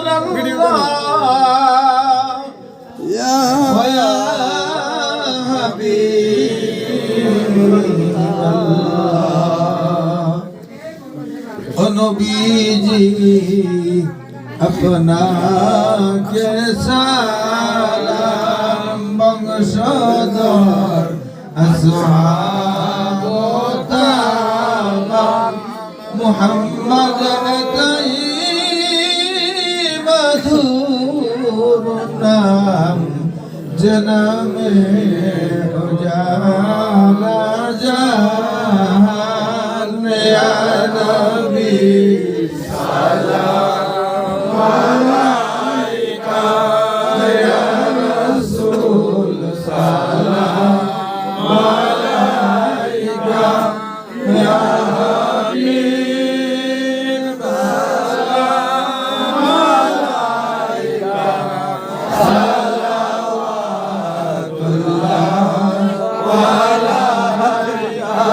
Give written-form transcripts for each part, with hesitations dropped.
الله ويا حبيب الله नबीजी अपना के सालाम बंशधर असहाब तामाम मुहम्मद तई मधुर नाम जन्म उजाला जहान या नबी सलाम अलैका या रसूल सलाम अलैका या हबीब सलाम अलैका सलावतुल्लाह अलैका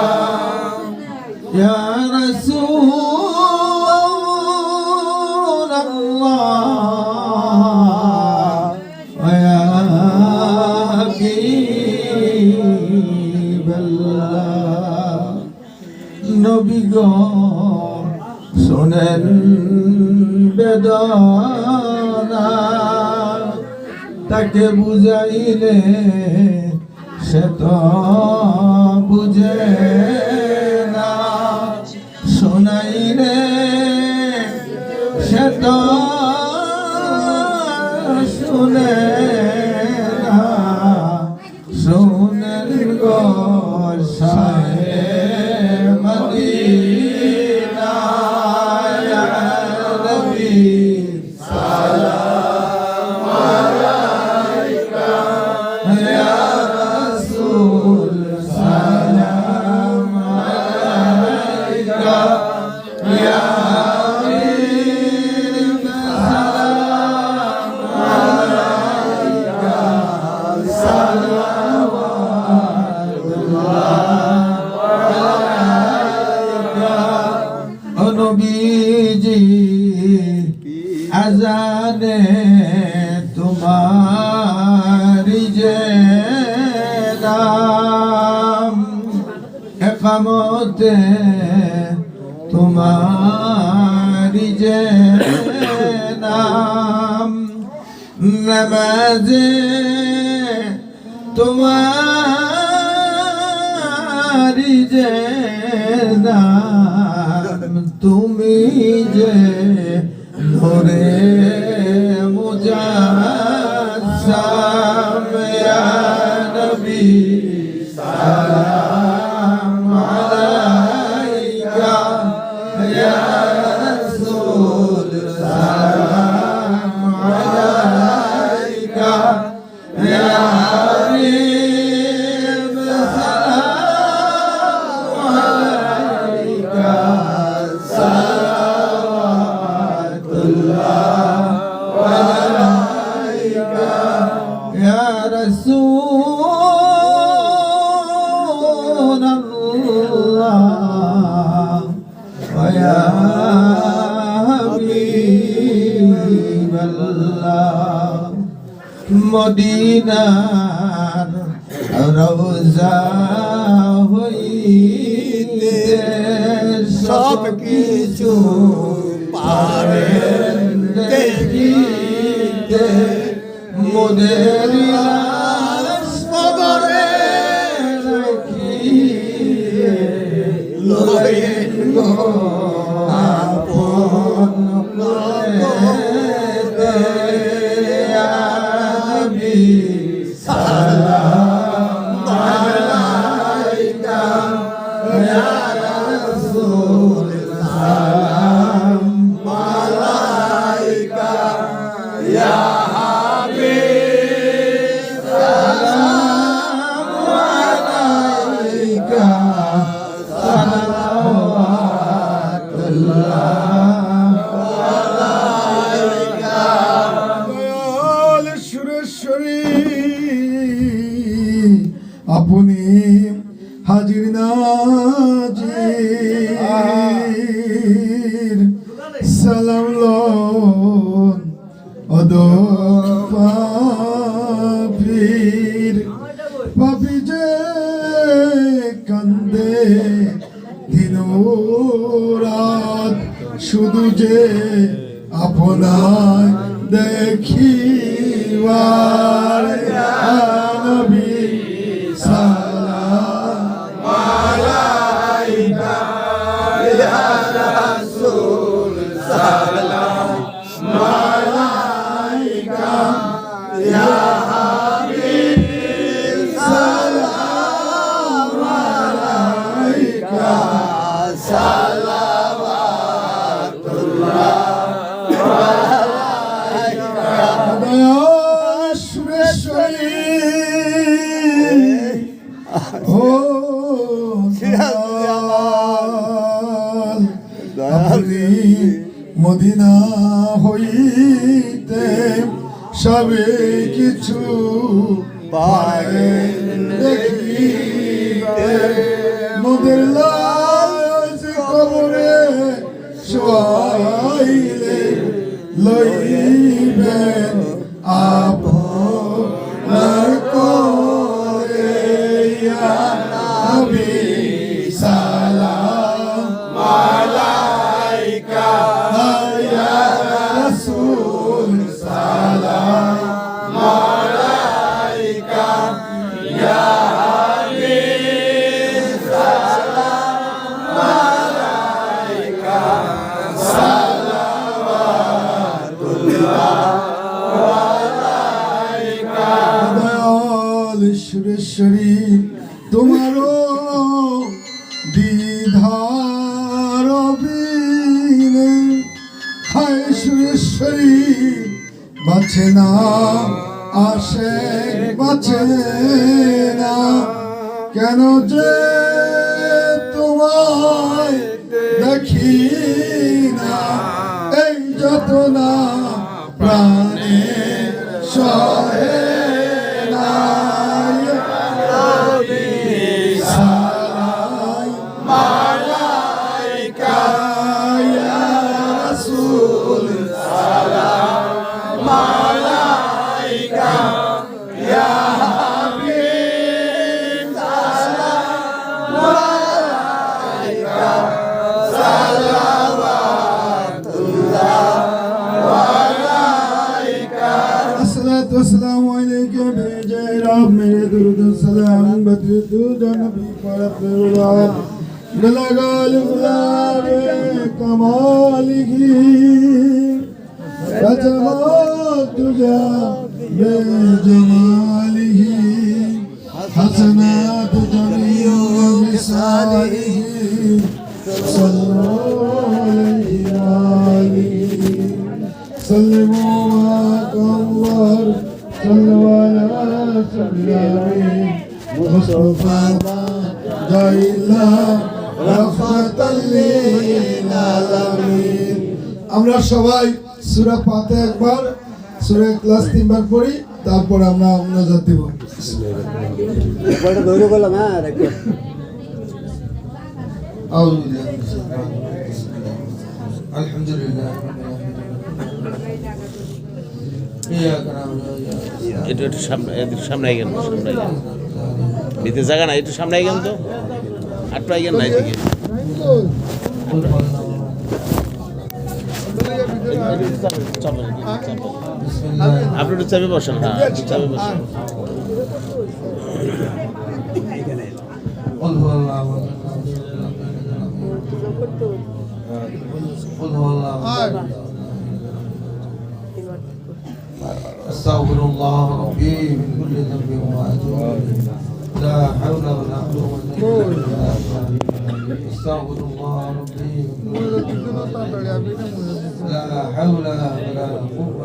या रसूल अल्लाह या हबीब अल्लाह नबी गो শোনেন বেদনা তাকে বুঝাইলে সে তো বুঝে না শোনাইলে সে তো শুনে না শুনেন গো শাহে মদিনা ইয়া নবী সালাম আলাইকা ইয়া রাসূল সালাম আলাইকা ইয়া হাবিব সালাম আলাইকা সালাওয়াতুল্লাহ নবীজি আজানে তোমারি যে নাম একামতে তোমারি যে নাম নামাজে তোমারি যে নাম তুমি যে নূরে মুজাসসাম ইয়া নবী সালাম আলাইকা ইয়া রাসূল সালাম আলাইকা ইয়া হাবিব সালাম আলাইকা সালাওয়াতুল্লাহ আলাইকা ইয়া রাসূল আল্লাহ ওয়া ইয়া হাবিব আল্লাহ মদিনার রওজা হইতে সব কিছু পারেন দেখিতে মোদের লাশ কবরে রাখিয়ে লয়েন গো আপন লয়েতে ইয়া নবী সালাম আলাইকা ইয়া রাসূল সালাম আলাইকা ইয়া হাবিব কদম পাপীর পাপী যে কান্দে দিন রাত শুধু যে আপনার দেখিবার নবী সালাম আলাইকা ইয়া রাসূল সালাম আলাইকা ইয়া হাবিব সালাম আলাইকা সালাওয়াতুল্লাহ মদিনা হইতে সবে কিছু পায়ে দেখিতে মোদের লাশ কবরে শোয়াইলে লইবেন আপনার করে ইয়া নবী সালাম আলাইকা ইয়া রাসূল সালাম আলাইকা ইয়া হাবিব সালাম আলাইকা সালাওয়াতুল্লাহ আলাইকা দয়াল সুরেশ্বরী তোমারও দিধার বিনে হায় সুরেশ্বরী বাঁচে না আসে বাঁচে না কেন যে তোমায় দেখি না এই যত না প্রাণে সহে না আলাইকা ইয়া রাসূল সালাম আলাইকা ইয়া হাবিব সালাম আলাইকা সালাওয়াতুল্লাহ আলাইকা अस्सलातु वस्सलामु अलैका बेजय राम मेरे दुरूद सलाम बदरुद नबी पर अपने बलगाल गुलाबे कमालिही रजमात तुझा बेजमालिही हसनात जमीउ मिसालिही सल्लल्लाहु अलैहि सल्लमु अकबर सल्लल्लाहु अलैहि मुस्तफा जाइला রাহমাতাল লিল আলামিন। আমরা সবাই সূরা ফাতিহা একবার, সূরা ইখলাস তিনবার পড়ি, তারপর আমরা মুনাজাত দেব। বড় ধরে গেলাম হ্যাঁ রাখো আউযু বিল্লাহি মিনাশ শাইতানির রাজিম আলহামদুলিল্লাহ ইয়াকা না'বুদু ওয়া ইয়াকা এটা একটু সামনে সামনে আইগেন সামনে আইগেন ভিতরে জায়গা না একটু সামনে আইগেন তো আটটা আইগেন না এদিকে আপনি একটু চাপে বসেন হ্যাঁ একটু চাপে বসেন قل هو الله قل هو الله استغفر الله ربي من كل ذنب واتوب اليه لا حول ولا قوه الا بالله استغفر الله ربي من كل ذنب لا حول ولا قوه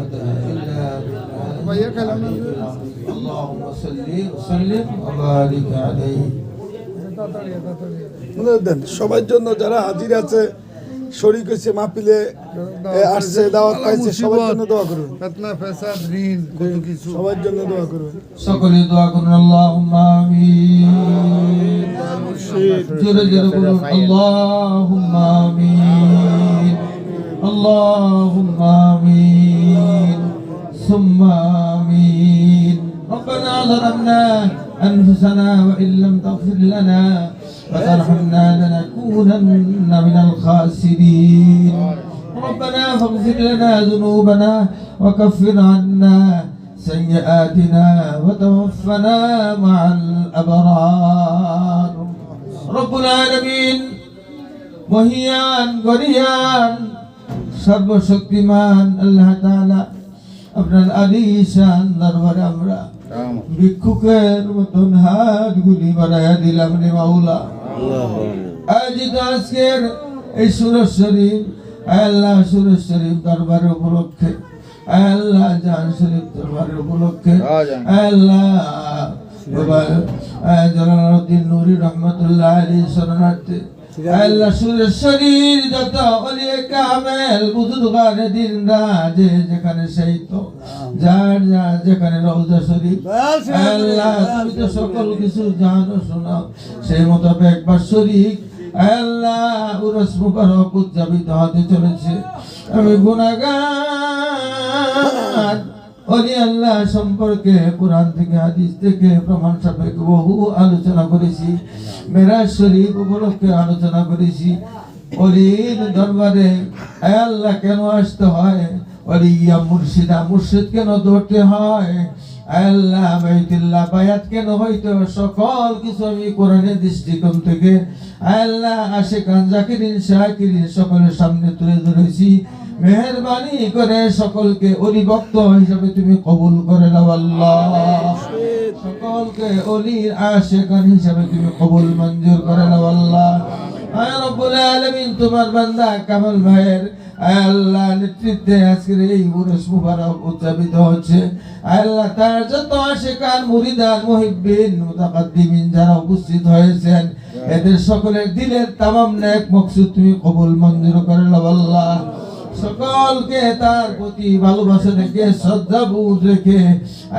الا بالله اللهم صل وسلم وبارك عليه সবার জন্য যারা হাজির আছে, শরীক হয়েছে, মাহফিলে আসছে, দাওয়াত পাইছে, সবার জন্য দোয়া করুন। ফিতনা ফাসাদ ঋণ কত কিছু, সবার জন্য দোয়া করুন। সকলে দোয়া করুন আল্লাহুম্মা আমিন। জোরে জোরে বলুন আল্লাহুম্মা আমিন, আল্লাহুম্মা আমিন। ثم آمين ربنا ظلمنا أنفسنا وإن لم تغفر لنا وترحمنا لنكونن من الخاسرين ربنا فاغفر لنا ذنوبنا وكفر عنا سيئاتنا وتوفنا مع الأبرار رب العالمين মহিয়ান গরিয়ান সর্বশক্তিমান আল্লাহ তাআলা আপনার আলিশান দরবারে আমরা ভিক্ষুকের মতন হাতগুলি বাড়াইয়া দিলাম রে মাওলা আয়োজিত আজকের এই সুরজ শরীফ আল্লাহ সুরজ শরীফ দরবার উপলক্ষে আল্লাহ জান শরীফ দরবারের উপলক্ষে আল্লাহ জালালউদ্দিন নুরি রহমতুল্লাহ আলাইহি শরণার্থে আল্লাহ সুরের শরীর যত ওলিয়ে কামেল বুজুর্গান দিন রাজে যেখানে সেই তো যার যার যেখানে রওজা শরীফ আল্লাহ তুমি তো সকল কিছু জানো শোনো সেই মোতাবেক বাৎসরিক আল্লাহ উরস মুবারক উদযাপিত হতে চলেছে আমি গুনাহগার ওলি আল্লাহ সম্পর্কে কোরআন থেকে হাদিস থেকে প্রমাণ সাপেক্ষ বহু আলোচনা করেছি মেরাজ শরীফ উপলক্ষে আলোচনা করেছি ওলির দরবারে আল্লাহ কেন আসতে হয় ওলিয়া মুর্শিদা মুর্শিদ কেন ধরতে হয় আল্লাহ বাইতুল্লাহ বায়াত কেন হইতে সকল কিছু আমি কোরআনের দৃষ্টিকোণ থেকে আল্লাহ আশিকান জাকিরিন শাকিরিন সকলের সামনে তুলে ধরেছি মেহেরবানি করে সকলকে ওলি ভক্ত হিসাবে তুমি কবুল করে নাও আল্লাহ সকলকে ওলির আশিকান হিসাবে তুমি কবুল মঞ্জুর করে নাও আল্লাহ আয় রব্বুল আলামিন তোমার বান্দা কামাল ভাইয়ের আল্লাহ নেতৃত্বে আজকের এই উরস মুবারক উদযাপিত হচ্ছে আল্লাহ তার যত আশিকান মুরিদান মুহিব্বিন মুতাকাদ্দিমিন যারা উপস্থিত হয়েছেন এদের সকলের দিলের তামাম নেক মকসুদ তুমি কবুল মঞ্জুর করে নাও আল্লাহ সকলকে তার প্রতি ভালোবাসা রেখে শ্রদ্ধা বোধ রেখে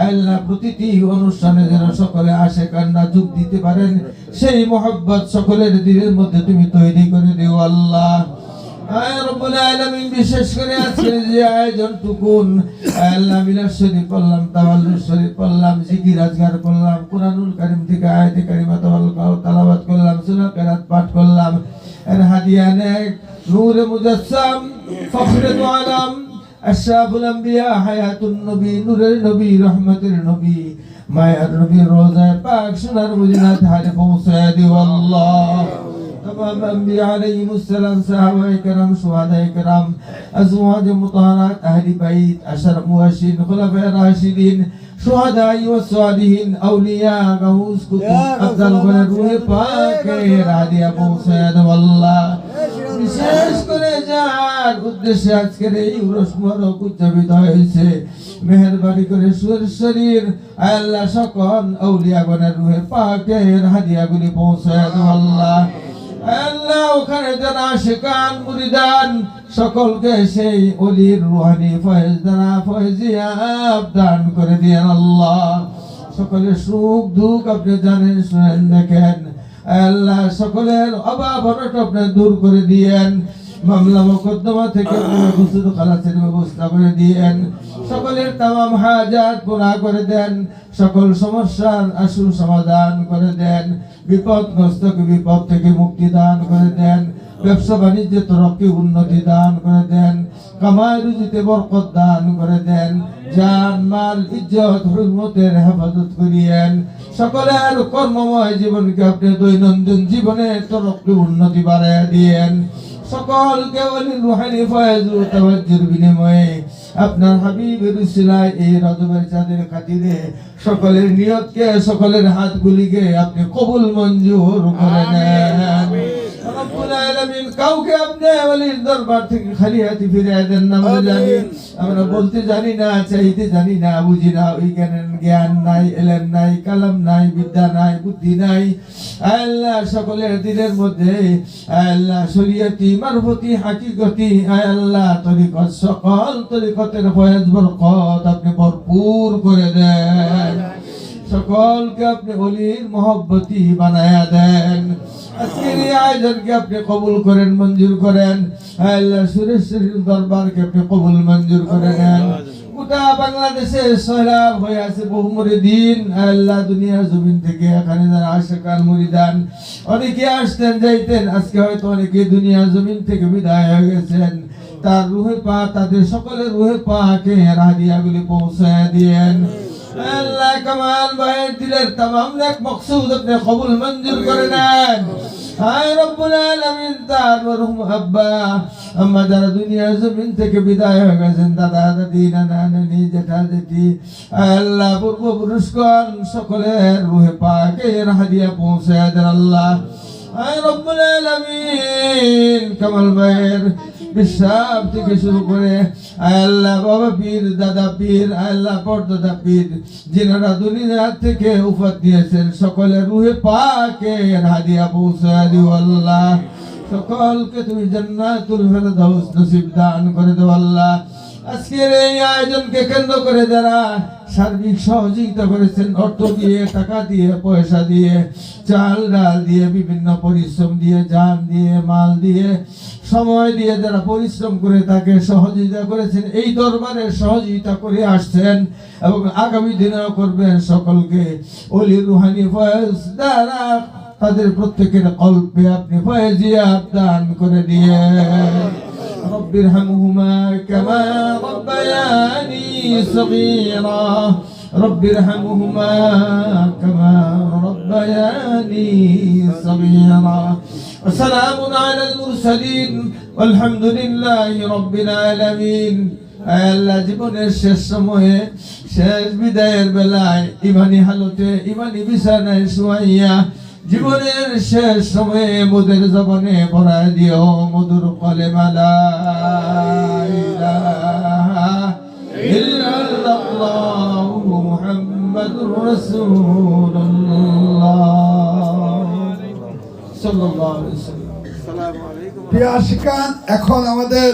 আল্লাহ প্রতিটি অনুষ্ঠানে যেন সকলে আসে কান্না যোগ দিতে পারেন সেই মোহাব্বত সকলের দিলের মধ্যে তুমি তৈরি করে দিও আল্লাহ আয় রব্বুল আলামিন বিশেষ করে আজকের যে আয়োজন টুকুন আল্লাহ মিলাদ শরীফ পড়লাম তাওয়াল্লুদ শরীফ পড়লাম জিকির আজকার করলাম কুরআনুল কারীম থেকে আয়াতে কারিমা তেলাওয়াত করলাম সূরা কিরাত পাঠ করলাম এর হাদিয়া নেক নূর মুজাসসাম ফখরে দু আলম আশরাফুল আম্বিয়া হায়াতুন নবী নূরের নবী রহমতের নবী মায়ার নবী রোজায়ে পাক সোনার মদিনা ধারে পৌঁছায় দিও আল্লাহ تمام الأنبياء عليهم السلام صحابة كرام شهداء كرام أزواج مطهرات أهل بيت أشر مبشرين خلفاء راشدين شهداء والصالحين أولياء غوث كتب أفضل روح پاک রাদিয়া পৌঁছায় দাও আল্লাহ বিশেষ করে যার উদ্দেশ্যে আজকের এই উরস মুবারক উদযাপিত হয়েছে মেহেরবানি করে সুরের শরীর আল্লাহ সকল আউলিয়াগণের রূহে পাকের হাদিয়াগুলি পৌঁছায় দাও আল্লাহ আল্লাহ ওখানে যারা আশিকান মুরিদান সকলকে সেই ওলির রুহানি ফয়েজ দ্বারা ফয়েজিয়াত দান করে দিয়েন আল্লাহ সকলের সুখ দুঃখ আপনি জানেন শুনেন দেখেন আল্লাহ সকলের অভাব অনটন আপনি দূর করে দিয়েন মামলা মোকদ্দমা থেকে গুসুল খালাসের ব্যবস্থা করে দিয়েন সকলের তামাম হাজাত পুরা করে দেন সকল সমস্যার আশু সমাধান করে দেন বিপদগ্রস্তকে বিপদ থেকে মুক্তি দান করে দেন ব্যবসা বাণিজ্যে তরক্কি উন্নতি দান করে দেন কামাই রুজিতে বরকত দান করে দেন জান মাল ইজ্জত হুরমতের হেফাজত করিয়েন সকলের কর্মময় জীবনকে আপনি দৈনন্দিন জীবনে তরক্কি উন্নতি বাড়াইয়া দিয়েন সকলকে ওলি রুহানি ফয়েজ ও তাওয়াজ্জুর বিনিময়ে আপনার হাবিবের উসিলায় এই রজবের চাঁদের খাতিরে সকলের নিয়তকে সকলের হাতগুলিকে আপনি কবুল মঞ্জুর করে নেন রব্বুল আলামিন কাউকে আপনি ওলির দরবার থেকে খালি হাতে ফিরিয়ে দেন না আমরা বলতে জানি না চাইতে জানি না বুঝি না ওই জ্ঞান নাই এলেম নাই কালাম নাই বিদ্যা নাই বুদ্ধি নাই আল্লাহ সকলের দিলের মধ্যে আল্লাহ শরীয়তি মারফতি হাকিকতি আল্লাহ তরিকত সকল তরিকতের ফয়েজ বরকত আপনি ভরপুর করে দেন সকলকে আপনি ওলির মহব্বতি বানায়া দেন আজকের এই আয়োজনকে আপনি কবুল করেন মঞ্জুর করেন আল্লাহ সুরেশ্বরীর দরবারকে আপনি কবুল মঞ্জুর করে নেন গোটা বাংলাদেশে সয়লাব হয়ে আছে বহু মুরিদিন আল্লাহ দুনিয়ার জমিন থেকে এখানে যারা আশিকান মুরিদান অনেকে আসতেন যাইতেন আজকে হয়তো অনেকে দুনিয়ার জমিন থেকে বিদায় হয়ে গেছেন তার রুহে পাক তাদের সকলের রুহে পাকে হাদিয়াগুলি পৌঁছায় দিয়েন আল্লাহ কামাল ভাইয়ের দিলের तमाम নেক মকসুদ আপনি কবুল মঞ্জুর করে নেন হায় রব্বুল আলামিন তার মরহুম আব্বা আম্মা যারা দুনিয়ার জমিন থেকে বিদায় হয়ে গেছেন দাদা দাদি নানা নানি জেঠা জেঠি আল্লাহ পূর্বপুরুষগণ সকলের রুহে পাকে হাদিয়া পৌঁছায় দেন আল্লাহ হায় রব্বুল আলামিন কামাল ভাইয়ের বিশ্বাস থেকে শুরু করে আল্লাহ বাবা পীর দাদা পীর আল্লাহ পরদাদা পীর যিনারা দুনিয়া থেকে উফাত দিয়েছেন সকলের রুহে পাকে হাদিয়া পৌঁছায় দিও আল্লাহ সকলকে তুমি জান্নাতুল ফেরদাউস নসিব দান করে দাও আল্লাহ আজকের এই আয়োজনকে কেন্দ্র করে যারা সার্বিক সহযোগিতা করেছেন অর্থ দিয়ে টাকা দিয়ে পয়সা দিয়ে চাল ডাল দিয়ে বিভিন্ন পরিশ্রম দিয়ে জান দিয়ে মাল দিয়ে সময় দিয়ে যারা পরিশ্রম করে তাকে সহযোগিতা করেছেন এই দরবারে সহযোগিতা করে আসছেন এবং আগামী দিনেও করবেন সকলকে ওলি রুহানি ফয়েজ দ্বারা তাদের প্রত্যেকের কল্পে আপনি ফয়েজিয়াত দান করে দিয়ে رب ارحمهما كما ربياني صغيرا رب ارحمهما كما ربياني صغيرا وسلام على المرسلين والحمد لله رب العالمين আল্লাহ জীবনের শেষ সময়ে শেষ বিদায়ের বেলায় ইমানি হালতে ইমানি বিছানায় শুয়াইয়া জীবনের শেষ সময়ে মোদের জবানে পড়ায় দিও মধুর কলেমা লা ইলাহা ইল্লাল্লাহু মুহাম্মাদুর রাসূলুল্লাহ সাল্লাল্লাহু আলাইহি ওয়াসাল্লাম। প্রিয় আশিকান, এখন আমাদের